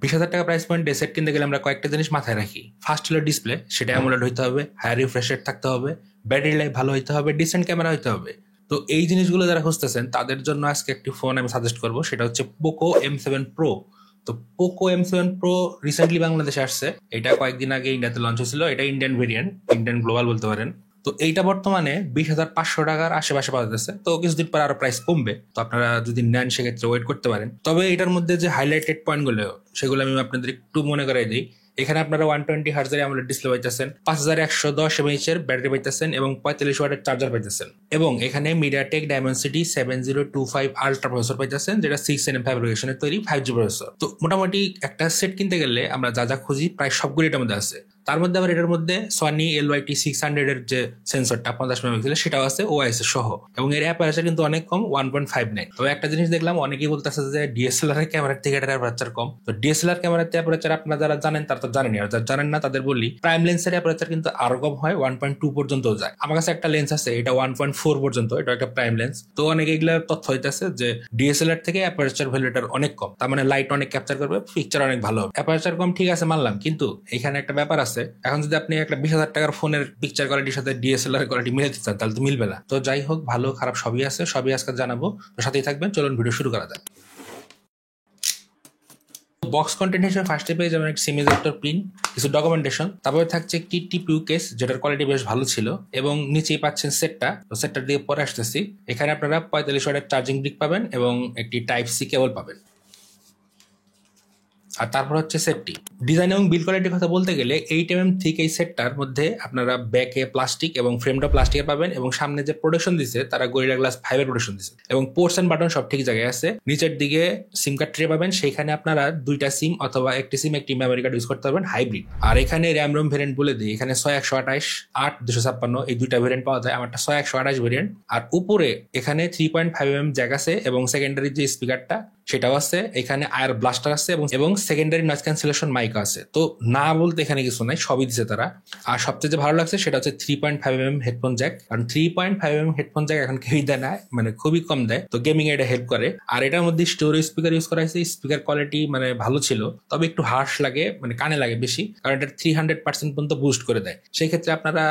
20,000 টাকা প্রাইস পয়েন্টে সেট কিনতে গেলে আমরা কয়েকটা জিনিস মাথায় রাখি। ফার্স্ট হলো ডিসপ্লে, সেটা অ্যামোলেড হইতে হবে, হায়ার রিফ্রেশ রেট থাকতে হবে, ব্যাটারি লাইফ ভালো হইতে হবে, ডিসেন্ট ক্যামেরা হইতে হবে। তো এই জিনিসগুলো যারা খুঁজতেছেন তাদের জন্য আজকে একটি ফোন আমি সাজেস্ট করবো, সেটা হচ্ছে পোকো M7 Pro। তো পোকো M7 Pro রিসেন্টলি বাংলাদেশে আসছে, এটা কয়েকদিন আগে ইন্ডিয়াতে লঞ্চ হয়েছিল। এটা ইন্ডিয়ান ভেরিয়েন্ট, ইন্ডিয়ান গ্লোবাল বলতে পারেন। তো এইটা বর্তমানে 20,500 টাকার আশেপাশে পাওয়া যাচ্ছে। তো কিছুদিন পর আরো প্রাইস কমবে, তো আপনারা যদি নেন সেক্ষেত্রে ওয়েট করতে পারেন। তবে এটার মধ্যে যে হাইলাইটেড পয়েন্টগুলো সেগুলো আমি আপনাদের একটু মনে করাই দিই। এখানে আপনারা 120 হার্জের অ্যামোলেড ডিসপ্লে পাইতেছেন, 5110 mAh এর ব্যাটারি পাইতেছেন এবং 45 ওয়াটের চার্জার পাইতেছেন। এবং এখানে মিডিয়াটেক ডায়মেনসিটি 7025 আলট্রা প্রসেসর পাইতেছেন, যেটা 6nm ফ্যাব্রিকেশনের তৈরি 5G প্রসেসর। তো মোটামুটি একটা সেট কিনতে গেলে আমরা যা যা খুঁজি প্রায় সবগুলো এটার মধ্যে আছে। তার মধ্যে আবার এটার মধ্যে সনি LYT600 এর যে সেন্সরটা 50 মেগাপিক্সেল সেটাও আছে OIS সহ, এবং এর অ্যাপারচার কিন্তু অনেক কম 1.59। তবে একটা জিনিস দেখলাম, অনেকেই বলতেছে যে DSLR এর ক্যামেরার থেকে এটার অ্যাপারচার কম। তো DSLR ক্যামেরাতে অ্যাপারচার আপনারা যারা জানেন তারা তো জানেনই, আর যারা জানেন না তাদের বলি, প্রাইম লেন্সের অ্যাপারচার কিন্তু আরো কম হয়, 1.2 পর্যন্ত যায়। আমার কাছে একটা লেন্স আছে, এটা 1.4 পর্যন্ত, এটা একটা প্রাইম লেন্স। তো অনেকে এগুলা তথ্য হইতেছে যে DSLR থেকে অ্যাপারচার ভ্যালুটার অনেক কম, তার মানে লাইট অনেক ক্যাপচার করবে, পিকচার অনেক ভালো হবে। অ্যাপারচার কম ঠিক আছে মানলাম, কিন্তু এখানে একটা ব্যাপার আছে। এখন যদি আপনি একটা 20,000 টাকার ফোনের পিকচার কোয়ালিটির সাথে DSLR কোয়ালিটি মিলাতে চান তাহলে তো মিলবে না। তো যাই হোক, ভালো খারাপ সবই আছে, সবই আজকে জানাবো। তো সাথেই থাকবেন, চলুন ভিডিও শুরু করা যাক। বক্স কন্টেন্ট হিসেবে ফার্স্টে পেয়ে যাবেন একটা সেমিকন্ডাক্টর পিন, কিছু ডকুমেন্টেশন, তারপরে থাকছে একটি TPU কেস যেটার কোয়ালিটি বেশ ভালো ছিল, এবং নিচেই পাচ্ছেন সেটটা। তো সেটটার দিকে পরে আসতেছি। এখানে আপনারা 45 ওয়াটের চার্জিং ব্রিক পাবেন এবং একটি Type-C কেবল পাবেন। আর তারপর হচ্ছে সেটটি ডিজাইন এবং বিল্ড কোয়ালিটির কথা বলতে গেলে 8mm থিক এই সেটটার মধ্যে আপনারা ব্যাকে প্লাস্টিক এবং ফ্রেমটা প্লাস্টিকের পাবেন, এবং সামনে যে প্রোটেকশন দিছে তারা গরিলা গ্লাস 5 এর প্রোটেকশন দিছে, এবং পোর্টস এন্ড বাটন সব ঠিক জায়গায় আছে। নিচের দিকে সিম কার্ড ট্রে পাবেন, সেইখানে আপনারা দুইটা সিম অথবা একটি সিম একটি মেমোরি কার্ড ইউজ করতে পারবেন হাইব্রিড। আর এখানে র্যাম রোম ভেরিয়েন্ট বলে দিই, এখানে 6128 8256 এই দুইটা ভেরিয়েন্ট পাওয়া যায়, আমারটা 6128 ভেরিয়েন্ট। আর উপরে এখানে 3.5mm জ্যাক আছে, এবং সেকেন্ডারি যে স্পিকারটা সেটাও আছে। এখানে আয়ার ব্লাস্টার আছে এবং সেকেন্ডারি নয়েজ ক্যান্সেলেশন মাইক আছে। তো না বলতে এখানে কিছু নাই, সবই দিছে তারা। আর সবচেয়ে যে ভালো লাগছে সেটা হচ্ছে 3.5mm হেডফোন জ্যাক, কারণ 3.5mm হেডফোন জ্যাক এখন কেউই দেয় না, মানে খুবই কম দেয়। তো গেমিং এ এটা হেল্প করে। আর এটার মধ্যে স্টোরেজ স্পিকার ইউজ করা হয়েছে, স্পিকার কোয়ালিটি মানে ভালো ছিল, তবে একটু হার্শ লাগে, মানে কানে লাগে বেশি, কারণ এটা 300% পর্যন্ত বুস্ট করে দেয়। সেই ক্ষেত্রে আপনারা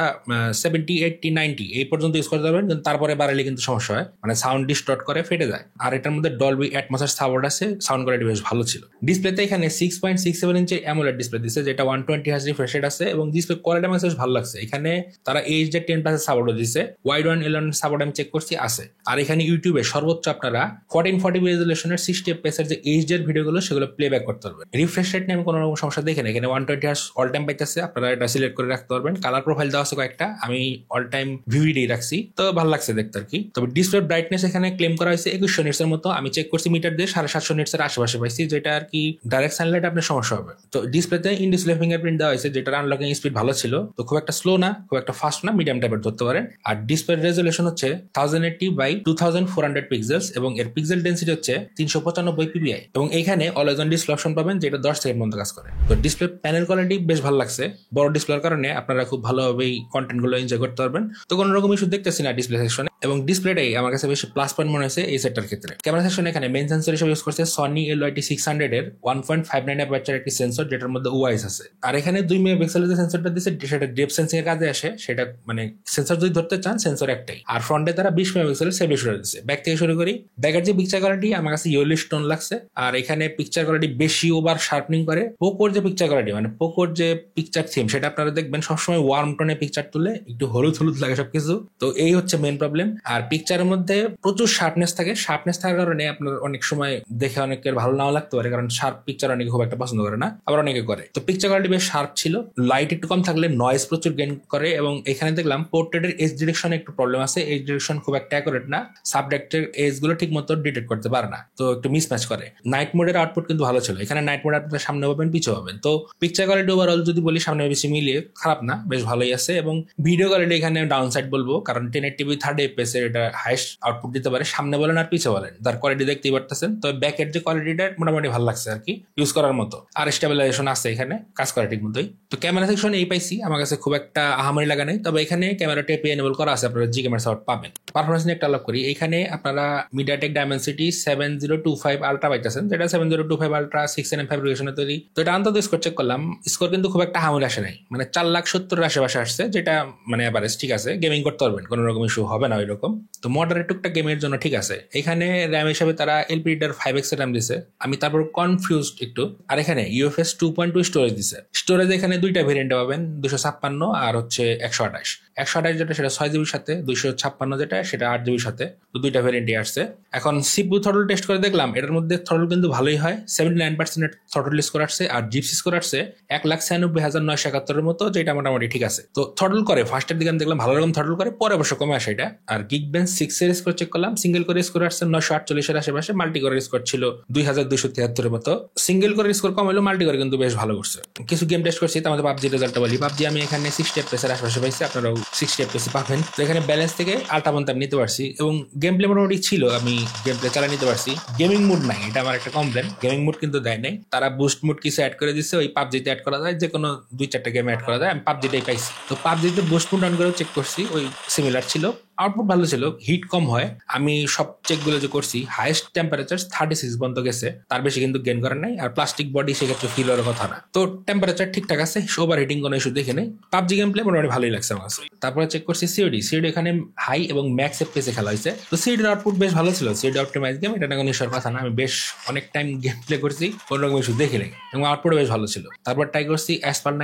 70 80 90 এই পর্যন্ত ইউজ করতে পারবেন, কিন্তু তারপরে বাড়ালে কিন্তু সমস্যা হয়, মানে সাউন্ড ডিস্টর্ট করে, ফেটে যায়। আর এটার মধ্যে ডলবি অ্যাটমসের সাপোর্ট আছে, সাউন্ড কোয়ালিটি বেশ ভালো ছিল। ডিসপ্লেতে এখানে 6.67 ইঞ্চের অ্যামোলেড ডিসপ্লে দিচ্ছে, যেটা 120 হার্জ রিফ্রেশ রেট আছে, এবং ডিসপ্লে কোয়ালিটি আমার বেশ ভালো লাগছে। এখানে তারা HD10+ সাপোর্টও দিচ্ছে, ওয়াইড ওয়ান এলন সাপোর্ট আমি চেক করছি আছে। আর এখানে ইউটিউবে সর্বোচ্চ আপনারা 1440p রেজুলেশনের 60 fps এর যে HDR ভিডিওগুলো সেগুলো প্লেব্যাক করতে পারবেন। রিফ্রেশ রেট নিয়ে আমি কোনো রকম সমস্যা দেখি না, এখানে 120 হার্জ অল টাইম পাইতেছে, আপনারা এটা সিলেক্ট করে রাখতে পারবেন। কালার প্রোফাইল দেওয়া আছে কয়েকটা, আমি অল টাইম ভিভিডি রাখছি, তো ভালো লাগছে দেখতে আর কি। তবে ডিসপ্লে ব্রাইটনেস এখানে ক্লেম করা হয়েছে 2100 নিটস এর মতো, আমি চেক করছি মিটার দিয়ে 750 নিটস এর আশেপাশে পাইছি, যেটা আর কি ডাইরেক্ট সানলাইট আপনার সমস্যা হবে। তো ডিসপ্লেতে ইন ডিসপ্লে ফিঙ্গারপ্রিন্ট দেওয়া হয়েছে, যেটার আনলকিং স্পিড ভালো ছিল, তো খুব একটা স্লো না, খুব একটা ফাস্ট না, মিডিয়াম টাইপের ধরতে পারেন। আর ডিসপ্লে রেজুলেশন হচ্ছে 1080x2400 পিক্সেলস, এবং এর পিক্সেল ডেন্সিটি হচ্ছে 395 ppi, এবং এখানে অলওয়েজ অন ডিসপ্লে অপশন পাবেন, যেটা 10 সেকেন্ড পর্যন্ত কাজ করে। তো ডিসপ্লে প্যানেল কোয়ালিটি বেশ ভালো লাগছে, বড় ডিসপ্লের কারণে আপনারা খুব ভালোভাবেই কন্টেন্ট গুলো এনজয় করতে পারবেন। তো কোনো রকম ইস্যু দেখতেছি না ডিসপ্লে সেকশনে, এবং ডিসপ্লেটাই আমার কাছে বেশি প্লাস পয়েন্ট মনে হয়েছে এই সেটটার ক্ষেত্রে। ক্যামেরা সেকশনে এখানে মেইন সেন্সর হিসেবে ইউজ করছে সনি LYT600 এর 1.59 অ্যাপারচার একটি সেন্সর, যেটার মধ্যে OIS আছে। আর এখানে 2 মেগাপিক্সেলের যে সেন্সরটা দিচ্ছে সেটা ডেপথ সেন্সিং এর কাজে আসে, সেটা মানে সেন্সর যদি ধরতে চান সেন্সর একটাই। আর ফ্রন্টে তারা 20 মেগাপিক্সেলের সেলফি শুটার দিচ্ছে। ব্যাক থেকে শুরু করি, ব্যাকের যে পিকচার কোয়ালিটি আমার কাছে ইয়েলোইশ টোন লাগছে, আর এখানে পিকচার কোয়ালিটি বেশি ওভার শার্পনিং করে। পোকোর যে পিকচার কোয়ালিটি, মানে পোকোর যে পিকচার থিম, সেটা আপনারা দেখবেন সবসময় ওয়ার্ম টোনে পিকচার তুলে, একটু হলুদ হলুদ লাগে সবকিছু। তো এই হচ্ছে মেইন প্রবলেম। আর পিকচারের মধ্যে প্রচুর শার্পনেস থাকে, শার্পনেস থাকার কারণে আপনার অনেক সময় দেখে অনেকের ভালো নাও লাগতে পারে, কারণ শার্প পিকচার অনেকে খুব একটা পছন্দ করে না, আবার অনেকে করে। তো পিকচার কোয়ালিটি বেশ শার্প ছিল, লাইট একটু কম থাকলে নয়েজ প্রচুর গেইন করে, এবং এখানে দেখলাম পোর্ট্রেটের এজ ডিরেকশনে একটু প্রবলেম আছে, এজ ডিরেকশন খুব একটা অ্যাকুরেট না, সাবজেক্টের এজ গুলো ঠিক মতো ডিটেক্ট করতে পারে না, তো একটু মিসম্যাচ করে। নাইট মোডের আউটপুট কিন্তু ভালো ছিল, এখানে নাইট মোড আপনার সামনে পাবেন পিছু পাবেন। তো পিকচার কোয়ালিটি ওভারঅল যদি বলি সামনে বেশি মিলিয়ে খারাপ না, বেশ ভালোই আছে। এবং ভিডিও কোয়ালিটি এখানে ডাউন সাইড বলবো, কারণ 1080p 30 fps এর এটা হাইস্ট আউটপুট দিতে পারে, সামনে বলেন আর পিছে বলেন, তার কোয়ালিটি দেখতেই পারতেছেন। তো ব্যাকের যে কোয়ালিটিটা মোটামুটি ভালো লাগছে আর কি, ইউজ করার মতো। আর স্টেবিলাইজেশন আছে এখানে, কাজ করে ঠিক মতোই। তো ক্যামেরা সেকশন এই পাইছি, আমার কাছে খুব একটা আহামরি লাগা নেই, তবে এখানে ক্যামেরা টেপে এনেবল করা আছে, আপনারা জি ক্যামেরা সাপোর্ট পাবেন। পারফরমেন্স নিয়ে একটা আলাপ করি। এখানে আপনারা মিডিয়াটেক ডায়মেনসিটি 7025 আলট্রা পাইতেছেন, যেটা 7025 আলট্রা 6nm ফ্যাব্রিকেশনে তৈরি। তো এটা আন্তত স্কোর চেক করলাম, স্কোর কিন্তু খুব একটা হামুল আসে নাই, মানে 4,70,000 আশেপাশে আসছে, যেটা মানে এভারেজ ঠিক আছে, গেমিং করতে পারবেন, কোনো রকম ইস্যু হবে না ওই রকম। তো মডারেট টুকটা গেমের জন্য ঠিক আছে। এখানে র্যাম হিসাবে তারা এলপিডিআর 5x র্যাম দিছে, আমি তারপর কনফিউজড একটু। আর এখানে ইউএফএস 2.2 স্টোরেজ দিছে। স্টোরেজ এখানে দুইটা ভেরিয়েন্টে পাবেন, 256 আর হচ্ছে 128। 128 যেটা সেটা 6 জিবির সাথে, 256 যেটা সেটা 8 জিবির সাথে। তো দুইটা ভেরিয়েন্টই আসছে। এখন সিপিইউ থ্রটল টেস্ট করে দেখলাম, এটার মধ্যে থ্রটল কিন্তু ভালোই হয়, 79% থ্রটল স্কোর আসছে, আর জিপসি স্কোর আসছে 1,96,971 মতো, যেটা মোটামুটি ঠিক আছে। তো থ্রটল করে ফার্স্টের দিকে আমি দেখলাম ভালো রকম থ্রটল করে, পরে অবশ্য কমে আসে এটা। আর গিগবেঞ্চ 6 এর স্কোর চেক করলাম, সিঙ্গেল করে স্কোর আসছে 948 এর আশেপাশে, মাল্টি করে স্কোর ছিল 2,273 মতো। সিঙ্গেল করে স্কোর কম হলো, মাল্টি করে কিন্তু বেশ ভালো করছে। কিছু গেম টেস্ট করছি, তার মধ্যে পাবজি রেজাল্টটা বলি। পাবজি আমি এখানে 60 FPS এর আশেপাশে পাইছি, আপনারাও 60 FPS পাবেন। তো এখানে ব্যালেন্স থেকে আল্ট্রা পর্যন্ত আমি নিতে পারছি, এবং গেম প্লে মোটামুটি ছিল, আমি গেম প্লে চালা নিতে পারছি। গেমিং মুড নাই, এটা আমার একটা কমপ্লেন, গেমিং মুড কিন্তু দেয় নাই। তারা বুস্ট মুড কিছু অ্যাড করে দিচ্ছে, ওই পাবজিতে অ্যাড করা যায়, যে কোনো 2-4টা গেমে অ্যাড করা যায়, আমি পাবজিটাই পাইছি। তো পাবজিতে বুস্ট মুড অন করে চেক করছি, ওই সিমিলার ছিল, আউটপুট ভালো ছিল, হিট কম হয়। আমি সব চেকগুলো যে করছি, হাইয়েস্ট টেম্পারেচার 36 পর্যন্ত গেছে, তার বেশি কিন্তু গেন করার নাই। আর প্লাস্টিক বডি সেক্ষেত্রে ফিল হওয়ার কথা না। তো টেম্পারেচার ঠিকঠাক আছে, ওভার হিটিং কোনো ইস্যু দেখে নেই। পাবজি গেম প্লে মোটামুটি ভালোই লাগছে আমার কাছে। তারপরে চেক করছি সিওডি এখানে হাই এবং ম্যাক্স এফপিএস খেলা হয়েছে। তো সিওডির আউটপুট বেশ ভালো ছিল, সিওডি অপটিমাইজ গেম, এটা কোনো ইস্যুর কথা না। আমি বেশ অনেক টাইম গেম প্লে করছি, কোনো রকম ইস্যু দেখে নেই, এবং আউটপুট বেশ ভালো ছিল। তারপর ট্রাই করছি অ্যাসপাল্ট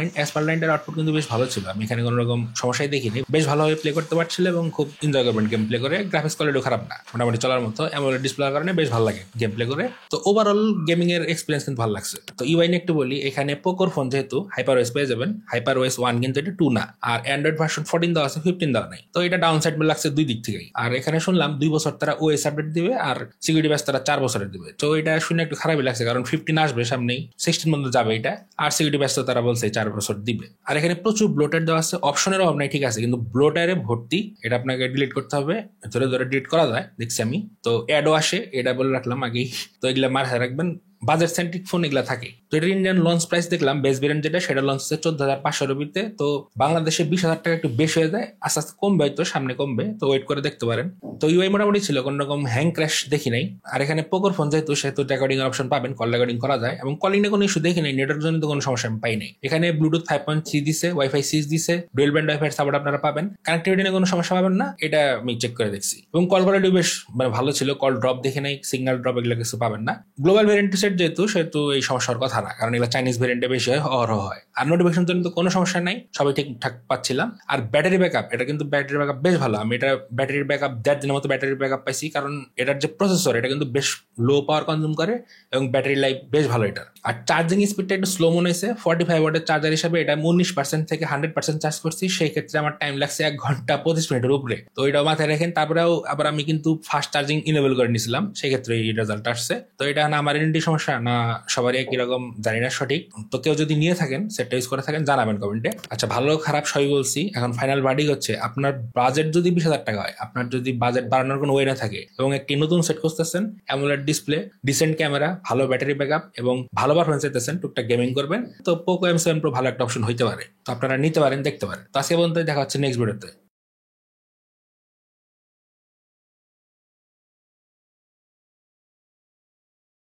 9 এর আউটপুট কিন্তু বেশ ভালো ছিল, আমি এখানে কোনো রকম সমস্যাই দেখিনি, বেশ ভালোভাবে প্লে করতে পারছিল, এবং খুব এনজয় করবেন গেম প্লে করে। গ্রাফিক্স কোয়ালিটিও খারাপ না, মোটামুটি চলার মতো, অ্যামোলেড ডিসপ্লের কারণে বেশ ভালো লাগে গেম প্লে করে। তো ওভারঅল গেমিং এর এক্সপিরিয়েন্স কিন্তু ভালো লাগছে। তো ইউআই নিয়ে একটু বলি, এখানে পোকোর ফোন যেহেতু হাইপার ওএস পেয়ে যাবেন, হাইপার ওএস 1 কিন্তু এটা 2 না, আর অ্যান্ড্রয়েড ভার্সন 14 দেওয়া আছে, 15 দেওয়া নাই। তো এটা ডাউন সাইড লাগছে দুই দিক থেকেই। আর এখানে শুনলাম 2 বছর তারা ওএস আপডেট দিবে, আর সিকিউরিটি ব্যাচ তারা 4 বছরের দিবে। তো এটা শুনে একটু খারাপই লাগছে, কারণ 15 আসবে সামনেই, 16 পর্যন্ত যাবে এটা, আর সিকিউরিটি ব্যাচ তো তারা বলছে 4 বছর দিবে। আর এখানে প্রচুর ব্লোটার দেওয়া আছে, অপশনের অভাব নাই, ঠিক আছে, কিন্তু ব্লোটারে ভর্তি, এটা আপনাকে ডিলিট করতে হবে, ধরে ধরে ডিলিট করা যায় দেখছি আমি। তো অ্যাডও আসে, এটা বলে রাখলাম আগেই। তো এগুলা মাথায় রাখবেন, বাজেট সেন্ট্রিক ফোন এগুলা থাকে। তো এটার ইন্ডিয়ান লঞ্চ প্রাইস দেখলাম, বেস ভেরিয়েন্ট যেটা সেটা লঞ্চ হচ্ছে 14,500 রুপিতে। তো বাংলাদেশে 20,000 টাকা একটু বেশি হয়ে যায়, আস্তে আস্তে কমবে, হয়তো সামনে কমবে, তো ওয়েট করে দেখতে পারেন। তো ইউআই মোটামুটি ছিল, কোন রকম হ্যাং ক্র্যাশ দেখি নাই। আর এখানে পোকোর ফোন যেহেতু, সেহেতু রেকর্ডিং এর অপশন পাবেন, কল রেকর্ডিং করা যায়, এবং কলিং এ কোনো ইস্যু দেখি নাই, নেটের জন্য তো কোনো সমস্যা আমি পাই নাই। এখানে ব্লুটুথ 5.3 দিছে, ওয়াইফাই 6 দিছে, ডুয়েল ব্যান্ড ওয়াইফাই সাপোর্ট আপনারা পাবেন, কানেক্টিভিটি নিয়ে কোনো সমস্যা পাবেন না, এটা আমি চেক করে দেখছি। এবং কল কোয়ালিটি বেশ মানে ভালো ছিল, কল ড্রপ দেখে নাই, সিগন্যাল ড্রপ এগুলো কিছু পাবেন না। গ্লোবাল ভেরিয়েন্ট সেট যেহেতু, সেহেতু এই সমস্যার কথা না, কারণ এগুলো চাইনিজ ভেরিয়েন্টে বেশি হয়, অহরহ হয়। আর নোটিফিকেশন জন্য তো কোনো সমস্যা নাই, সবাই ঠিকঠাক পাচ্ছিলাম। আর ব্যাটারি ব্যাকআপ, এটা কিন্তু ব্যাটারি ব্যাকআপ বেশ ভালো, আমি এটা ব্যাটারি ব্যাকআপ 1.5 দিনের মতো ব্যাটারি ব্যাকআপ পাইছি, কারণ এটার যে প্রসেসর, এটা কিন্তু বেশ লো পাওয়ার কনজিউম করে, এবং ব্যাটারি লাইফ বেশ ভালো এটার। আর চার্জিং স্পিডটা একটু স্লো মনে হয়েছে, 45 ওয়াটের চার্জার হিসাবে এটা 19% থেকে 100% চার্জ করছি, সেই ক্ষেত্রে আমার টাইম লাগছে 1 ঘন্টা 25 মিনিটের উপরে। তো এটাও মাথায় রাখেন। তারপরেও আবার আমি কিন্তু ফাস্ট চার্জিং ইনেবল করে নিয়েছিলাম, সেই ক্ষেত্রে এই রেজাল্ট আসছে। তো এটা না আমার এনডি সমস্যা না সবারই একই রকম, জানি না সঠিক। তো কেউ যদি নিয়ে থাকেন, সেটটা ইউজ করে থাকেন, জানাবেন কমেন্টে। আচ্ছা, ভালো খারাপ সবই বলছি, এখন ফাইনাল ভার্ডিক হচ্ছে, আপনার বাজেট যদি 20,000 টাকা হয়, আপনার যদি বাজেট বাড়ানোর কোনো ওয়ে না থাকে, এবং একটি নতুন সেট খুঁজতেছেন, অ্যামোলেড ডিসপ্লে, ডিসেন্ট ক্যামেরা, ভালো ব্যাটারি ব্যাকআপ, এবং ভালো পারফরমেন্স চাইতেছেন, টুকটাক গেমিং করবেন, তো পোকো M7 Pro ভালো একটা অপশন হইতে পারে। তো আপনারা নিতে পারেন, দেখতে পারেন। তো আজকে পর্যন্ত দেখা হচ্ছে নেক্সট ভিডিওতে।